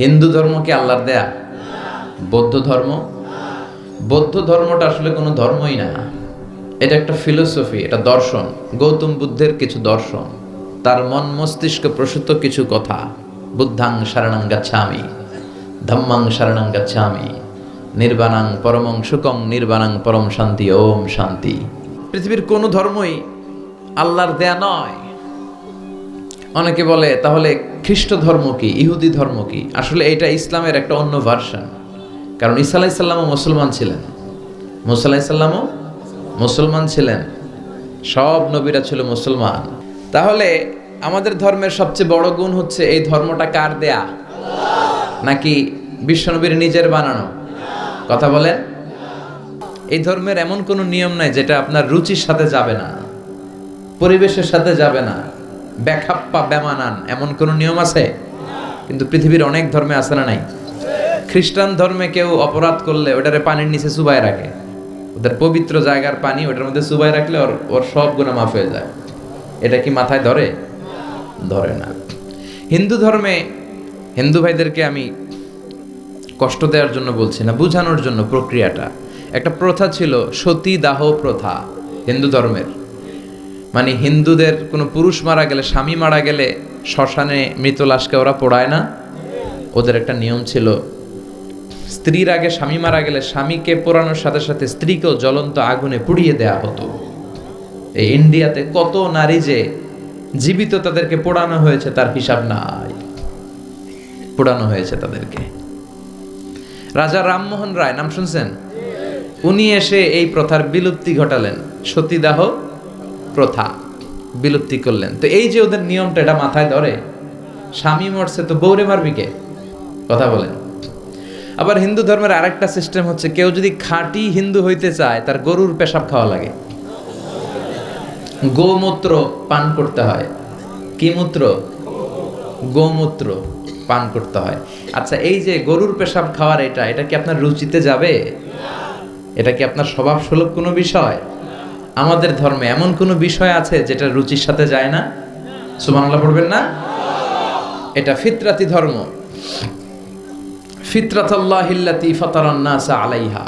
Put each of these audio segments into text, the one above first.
হিন্দু ধর্ম কি আল্লাহর দেয়া? বৌদ্ধ ধর্ম, বৌদ্ধ ধর্মটা আসলে কোনো ধর্মই না, এটা একটা ফিলোসফি, এটা দর্শন। গৌতম বুদ্ধের কিছু দর্শন, তার মন মস্তিষ্ক প্রসূত কিছু কথা। বুদ্ধাং শরণং গচ্ছামি, ধম্মাং শরণং গচ্ছামি, নির্বাণাং পরমং সুখং, নির্বাণাং পরম শান্তি, ওম শান্তি। পৃথিবীর কোনো ধর্মই আল্লাহর দেয়া নয়। অনেকে বলে তাহলে খ্রিস্ট ধর্ম কি, ইহুদি ধর্ম কি? আসলে এটা ইসলামের একটা অন্য ভার্সন। কারণ ঈসা আলাইহিস সালামও মুসলমান ছিলেন, মুসা আলাইহিস সালামও মুসলমান ছিলেন, সব নবীরা ছিল মুসলমান। তাহলে আমাদের ধর্মের সবচেয়ে বড় গুণ হচ্ছে এই ধর্মটা কার দেয়া, নাকি বিশ্বনবীর নিজের বানানো? কথা বলেন। এই ধর্মের এমন কোনো নিয়ম নাই যেটা আপনার রুচির সাথে যাবে না, পরিবেশের সাথে যাবে না, ব্যাখাপ্পা বেমানান এমন কোনো নিয়ম আছে? কিন্তু পৃথিবীর অনেক ধর্মে আছে না নাই? খ্রিস্টান ধর্মে কেউ অপরাধ করলে ওটারে পানির নিচে চুবায় রাখে, ওদের পবিত্র জায়গার পানি ওটার মধ্যে চুবায় রাখলে ওর সব গুনাহ মাফ হয়ে যায়। এটা কি মাথায় ধরে? ধরে না। হিন্দু ধর্মে, হিন্দু ভাইদেরকে আমি কষ্ট দেওয়ার জন্য বলছি না, বোঝানোর জন্য। প্রক্রিয়াটা একটা প্রথা ছিল, সতী দাহ প্রথা হিন্দু ধর্মের। মানে হিন্দুদের কোনো পুরুষ মারা গেলে, স্বামী মারা গেলে শ্মশানে মৃত লাশকে ওরা পোড়ায় না, ওদের একটা নিয়ম ছিল। স্ত্রীর আগে স্বামী মারা গেলে স্বামীকে পোড়ানোর সাথে সাথে স্ত্রীকেও জ্বলন্ত আগুনে পুড়িয়ে দেয়া হতো। এই ইন্ডিয়াতে কত নারী যে জীবিত তাদেরকে পোড়ানো হয়েছে তার হিসাব নাই, পোড়ানো হয়েছে তাদেরকে। রাজা রামমোহন রায়, নাম শুনছেন? উনি এসে এই প্রথার বিলুপ্তি ঘটালেন, সতীদাহ প্রথা বিলুপ্তি করলেন। তো এই যে ওদের নিয়মটা, এটা মাথায় ধরে? স্বামী মরছে তো বউরে মারবি কে? কথা বলেন। আবার হিন্দু ধর্মের আরেকটা সিস্টেম হচ্ছে, কেউ যদি খাঁটি হিন্দু হইতে চায় তার গরুর পেশাব খাওয়া লাগে, গোমূত্র পান করতে হয়। কি মূত্র? গোমূত্র পান করতে হয়। আচ্ছা, এই যে গরুর পেশাব খাওয়ার এটা কি আপনার রুচিতে যাবে? এটা কি আপনার স্বভাব সুলভ কোনো বিষয়? আমাদের ধর্মে এমন কোনো বিষয় আছে যেটা রুচির সাথে যায় না? সুবহানাল্লাহ পড়বেন না? এটা ফিতরাতি ধর্ম। ফিতরাতাল্লাহিল্লাতী ফাতারান নাসা আলাইহা,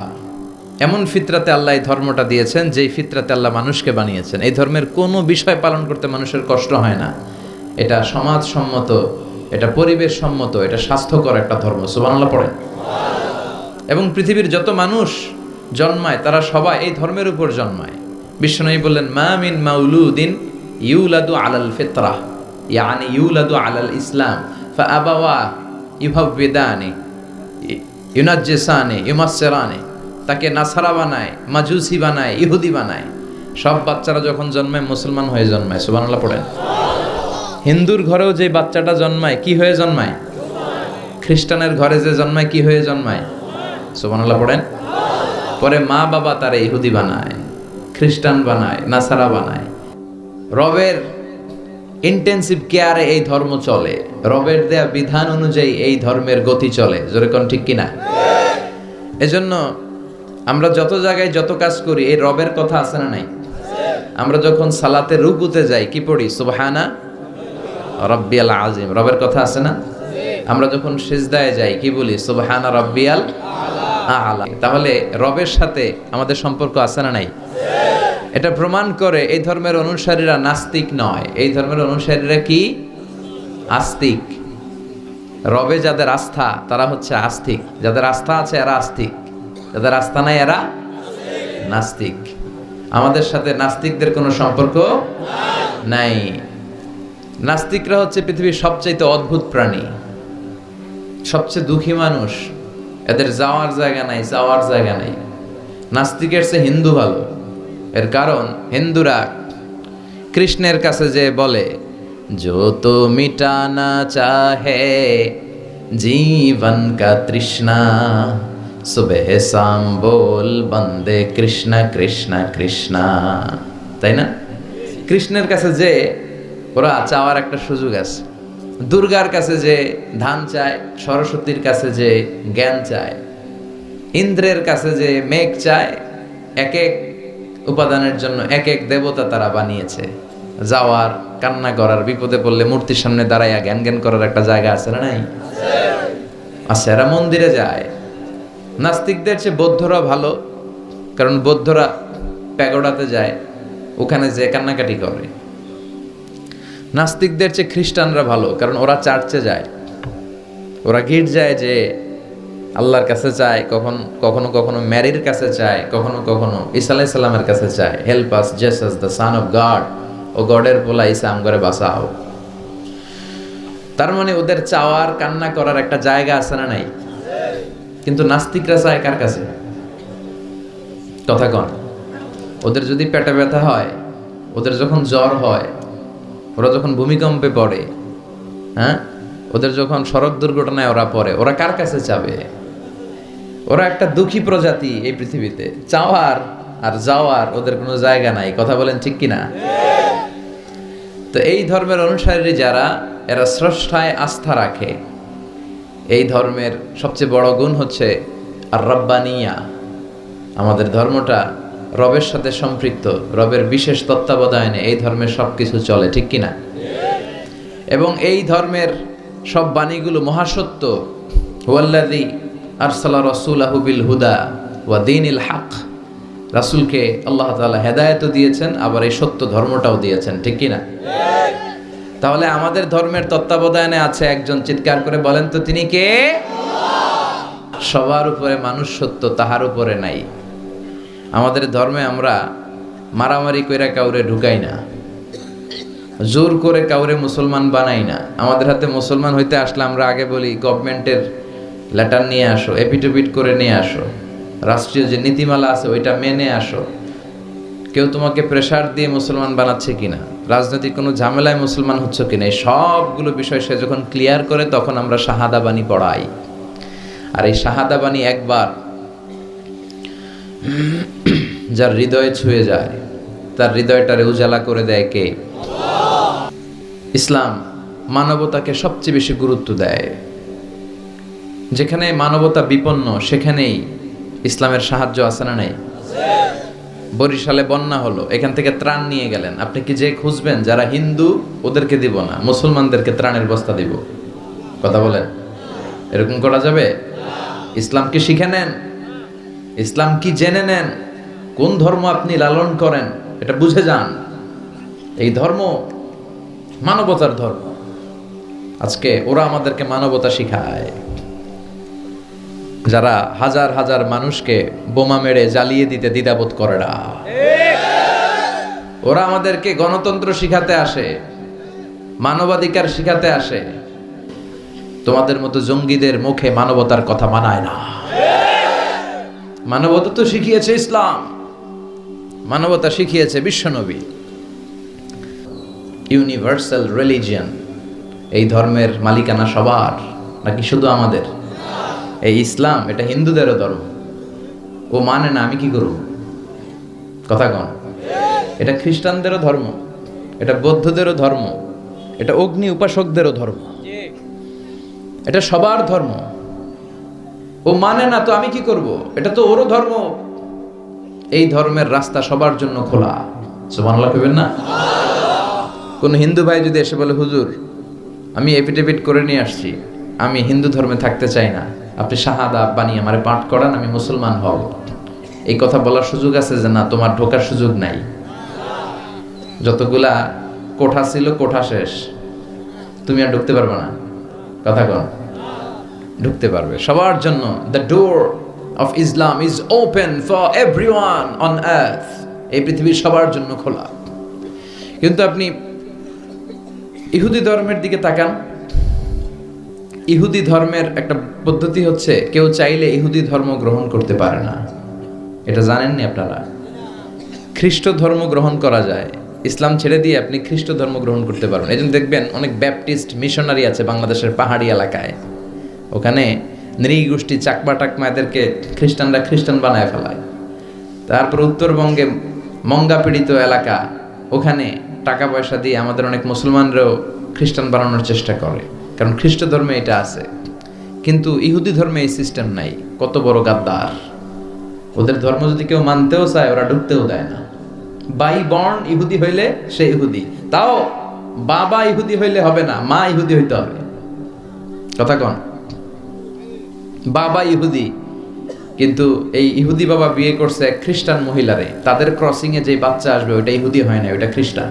এমন ফিতরাতে আল্লাহ এই ধর্মটা দিয়েছেন যেই ফিতরাতে আল্লাহ মানুষকে বানিয়েছেন। এই ধর্মের কোনো বিষয় পালন করতে মানুষের কষ্ট হয় না। এটা সমাজসম্মত, এটা পরিবেশ সম্মত, এটা স্বাস্থ্যকর একটা ধর্ম। সুবহানাল্লাহ পড়েন। এবং পৃথিবীর যত মানুষ জন্মায় তারা সবাই এই ধর্মের উপর জন্মায়। বিশ্বনবী বললেন, মা মিন মাউলুদিন ইউলাদু আলাল ফিতরাহ, ইয়ানি ইউলাদু আলাল ইসলাম ফাআবাওয়া ইউহাব্বিদানি ইউনাজ্জিসানি ইউমাসসিরানি, তাকে নাসারা বানায়, মাজুসি বানায়, ইহুদি বানায়। সব বাচ্চারা যখন জন্মায় মুসলমান হয়ে জন্মায়। সুবহানাল্লাহ পড়েন। হিন্দুর ঘরেও যে বাচ্চাটা জন্মায় কি হয়ে জন্মায়? খ্রিস্টানের ঘরে যে জন্মায় কি হয়ে জন্মায়? সুবহানাল্লাহ পড়েন। পরে মা বাবা তারে ইহুদি বানায়, খ্রিস্টান বানায়, নাসারা বানায়। রবের ইন্টেন্সিভ কেয়ারে এই ধর্ম চলে, রবের দেয়া বিধান অনুযায়ী এই ধর্মের গতি চলে। জোরে কোন ঠিক কিনা? এজন্য আমরা যত জায়গায় যত কাজ করি এই রবের কথা আছে না নাই? আমরা যখন সালাতে রুকুতে যাই কি পড়ি? সুবহানা রাব্বিয়াল আযীম, রবের কথা আছে না? আমরা যখন সিজদায় যাই কি বলি? সুবহানা রাব্বিয়াল আ'লা। তাহলে রবের সাথে আমাদের সম্পর্ক আছে না নাই? এটা প্রমাণ করে এই ধর্মের অনুসারীরা নাস্তিক নয়। এই ধর্মের অনুসারীরা কি? আস্তিক। রবে যাদের আস্থা তারা হচ্ছে আস্তিক, যাদের আস্থা আছে এরা আস্তিক, যাদের আস্থা নাই এরা নাস্তিক। আমাদের সাথে নাস্তিকদের কোনো সম্পর্ক নাই। নাস্তিকরা হচ্ছে পৃথিবীর সবচেয়ে অদ্ভুত প্রাণী, সবচেয়ে দুঃখী মানুষ। এদের যাওয়ার জায়গা নাই, যাওয়ার জায়গা নাই। নাস্তিকের চেয়ে হিন্দু ভালো। এর কারণ হিন্দুরা কৃষ্ণের কাছে যে বলে, जो तो मिटाना चाहे जीवन का तृष्णा, सुबह शाम बोल बंदे कृष्ण कृष्ण कृष्ण। তাই না? কৃষ্ণের কাছে যে ওরা চাওয়ার একটা সুযোগ আছে, দুর্গার কাছে যে ধান চায়, সরস্বতীর কাছে যে জ্ঞান চায়, ইন্দ্রের কাছে যে মেঘ চায়, এক এক উপাদানের জন্য এক এক দেবতা তারা বানিয়েছে। যাওয়ার, কান্না করার, বিপদে পড়লে মূর্তির সামনে দাঁড়াইয়া জ্ঞান জ্ঞান করার একটা জায়গা আছে না নাই? আচ্ছা, এরা মন্দিরে যায়। নাস্তিকদের চেয়ে বৌদ্ধরা ভালো, কারণ বৌদ্ধরা প্যাগোডাতে যায়, ওখানে যে কান্নাকাটি করে। নাস্তিকদের চেয়ে খ্রিস্টানরা ভালো, কারণ ওরা চার্চে যায়, ওরা গির্জায় যে আল্লাহর কাছে চায়, কখনো কখনো ম্যারির কাছে চায়, কখনো কখনো ঈসা আলাইহিস সালামের কাছে চায়, help us Jesus the son of God, ও গডের পোলা ঈসা আমগরে বাঁচাও। তার মানে ওদের চাওয়ার কান্না করার একটা জায়গা আছে না নাই? কিন্তু নাস্তিকরা চায় কার কাছে? কথা কন। ওদের যদি পেটে ব্যথা হয়, ওদের যখন জ্বর হয়, ওরা যখন ভূমিকম্পে পড়ে, হ্যাঁ, ওদের যখন সড়ক দুর্ঘটনায় ওরা পড়ে, ওরা কার কাছে যাবে? ওরা একটা দুঃখী প্রজাতি এই পৃথিবীতে, চাওয়ার আর যাওয়ার ওদের কোনো জায়গা নাই। কথা বলেন ঠিক কিনা? তো এই ধর্মের অনুসারী যারা, এরা স্রষ্টায় আস্থা রাখে। এই ধর্মের সবচেয়ে বড় গুণ হচ্ছে আর রব্বানিয়া। আমাদের ধর্মটা রবের সাথে সম্পৃক্ত, রবের বিশেষ তত্ত্বাবধানে এই ধর্মের সব কিছু চলে, ঠিক কিনা? এবং এই ধর্মের সব বাণীগুলো মহাসত্য। হুয়াল্লাযী আরসালা রাসূলাহু বিল হুদা ওয়া দীনিল হক। রাসূলকে আল্লাহ তাআলা হেদায়েতও দিয়েছেন, আবার এই সত্য ধর্মটাও দিয়েছেন, ঠিক কিনা? তাহলে আমাদের ধর্মের তত্ত্বাবধানে আছে একজন, চিৎকার করে বলেন তো তিনি কে? সবার উপরে মানুষ সত্য, তাহার উপরে নাই। আমাদের ধর্মে আমরা মারামারি কইরা কাউরে ঢুকাই না, জোর করে কাউরে মুসলমান বানাই না। আমাদের হাতে মুসলমান হইতে আসলে আমরা আগে বলি গভর্নমেন্টের লেটার নিয়ে আসো, এপিটোপিট করে নিয়ে আসো, রাষ্ট্রীয় যে নীতিমালা আছে ওইটা মেনে আসো। কেউ তোমাকে প্রেসার দিয়ে মুসলমান বানাচ্ছে কিনা, রাজনৈতিক কোনো ঝামেলায় মুসলমান হচ্ছে কিনা, এই সবগুলো বিষয় সে যখন ক্লিয়ার করে, তখন আমরা শাহাদা বাণী পড়াই। আর এই শাহাদা বাণী একবার যার হৃদয়ে ছুঁয়ে যায়, তার হৃদয়টারে উজালা করে দেয় কে? ইসলাম মানবতাকে সবচেয়ে বেশি গুরুত্ব দেয়। যেখানে মানবতা বিপন্ন, সেখানেই ইসলামের সাহায্য আছে না নাই? বরিশালে বন্যা হলো, এখান থেকে ত্রাণ নিয়ে গেলেন, আপনি কি যে খুঁজবেন যারা হিন্দু ওদেরকে দিব না, মুসলমানদেরকে ত্রাণের বস্তা দিব? কথা বলেন, এরকম করা যাবে? ইসলাম কি শিখে নেন, ইসলাম কি জেনে নেন, কোন ধর্ম আপনি লালন করেন এটা বুঝে যান। এই ধর্ম মানবতার ধর্ম। আজকে ওরা আমাদেরকে মানবতা শিখায়, যারা হাজার হাজার মানুষকে বোমা মেরে জ্বালিয়ে দিতে দ্বিধাবোধ করে না। ওরা আমাদেরকে গণতন্ত্র শিখাতে আসে, মানবাধিকার শিখাতে আসে। তোমাদের মতো জঙ্গিদের মুখে মানবতার কথা মানায় না। মানবতা তো শিখিয়েছে ইসলাম, মানবতা শিখিয়েছে বিশ্বনবী। ইউনিভার্সাল রিলিজিয়ন, এই ধর্মের মালিকানা সবার নাকি শুধু আমাদের? এই ইসলাম এটা হিন্দুদেরও ধর্ম। ও মানে না, আমি কি করব? কথা কন। এটা খ্রিস্টানদেরও ধর্ম, এটা বৌদ্ধদেরও ধর্ম, এটা অগ্নি উপাসকদেরও ধর্ম, এটা সবার ধর্ম। ও মানে না তো আমি কি করব? এটা তো ওরও ধর্ম। এই ধর্মের রাস্তা সবার জন্য খোলা। সুবহানাল্লাহ কইবেন না? কোন হিন্দু ভাই যদি এসে বলে, হুজুর আমি এফিডেভিট করে নিয়ে আসছি, আমি হিন্দু ধর্মে থাকতে চাই না, আপনি শাহাদা বানিয়ে আমারে পাঠ করান, আমি মুসলমান হব, এই কথা বলার সুযোগ আছে? যে না, তোমার ঢোকার সুযোগ নাই। যতগুলা কোঠা ছিল কোঠা শেষ, তুমি আর ঢুকতে পারবে না। কথা কন। ঢুকতে পারবে সবার জন্য। The door of Islam is open for everyone on earth. এই পৃথিবীর সবার জন্য খোলা। কিন্তু আপনি ইহুদি ধর্মের দিকে তাকান। ইহুদি ধর্মের একটা পদ্ধতি হচ্ছে, কেউ চাইলে ইহুদি ধর্ম গ্রহণ করতে পারে না। এটা জানেননি আপনারা? খ্রিস্ট ধর্ম গ্রহণ করা যায়, ইসলাম ছেড়ে দিয়ে আপনি খ্রিস্ট ধর্ম গ্রহণ করতে পারবেন। এই জন্য দেখবেন অনেক ব্যাপটিস্ট মিশনারি আছে বাংলাদেশের পাহাড়ি এলাকায়, ওখানে নৃগোষ্ঠী চাকমা টাকমা এদেরকে খ্রিস্টানরা খ্রিস্টান বানায় ফেলায়। তারপর উত্তরবঙ্গে মঙ্গা পীড়িত এলাকা, ওখানে টাকা পয়সা দিয়ে আমাদের অনেক মুসলমানরাও খ্রিস্টান বানানোর চেষ্টা করে, কারণ খ্রিস্ট ধর্মে এটা আছে। কিন্তু ইহুদি ধর্মে এই সিস্টেম নাই। কত বড় গাদ্দার! ওদের ধর্ম যদি কেউ মানতেও চায়, ওরা ঢুকতেও দেয় না। বাই বর্ন ইহুদি হইলে সে ইহুদি, তাও বাবা ইহুদি হইলে হবে না, মা ইহুদি হইতে হবে। কথা কন। বাবা ইহুদি, কিন্তু এই ইহুদি বাবা বিয়ে করছে এক খ্রিস্টান মহিলারে, তাদের ক্রসিং এ যে বাচ্চা আসবে ওটা ইহুদি হয় না, ওটা খ্রিস্টান।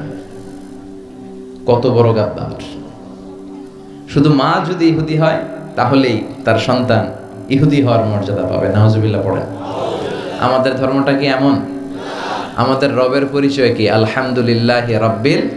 কত বড় গাদ্দার! শুধু মা যদি ইহুদি হয় তাহলেই তার সন্তান ইহুদি হওয়ার মর্যাদা পাবে। নাউজুবিল্লাহ পড়ে। আমাদের ধর্মটা কি এমন? আমাদের রবের পরিচয় কি? আলহামদুলিল্লাহি রাব্বিল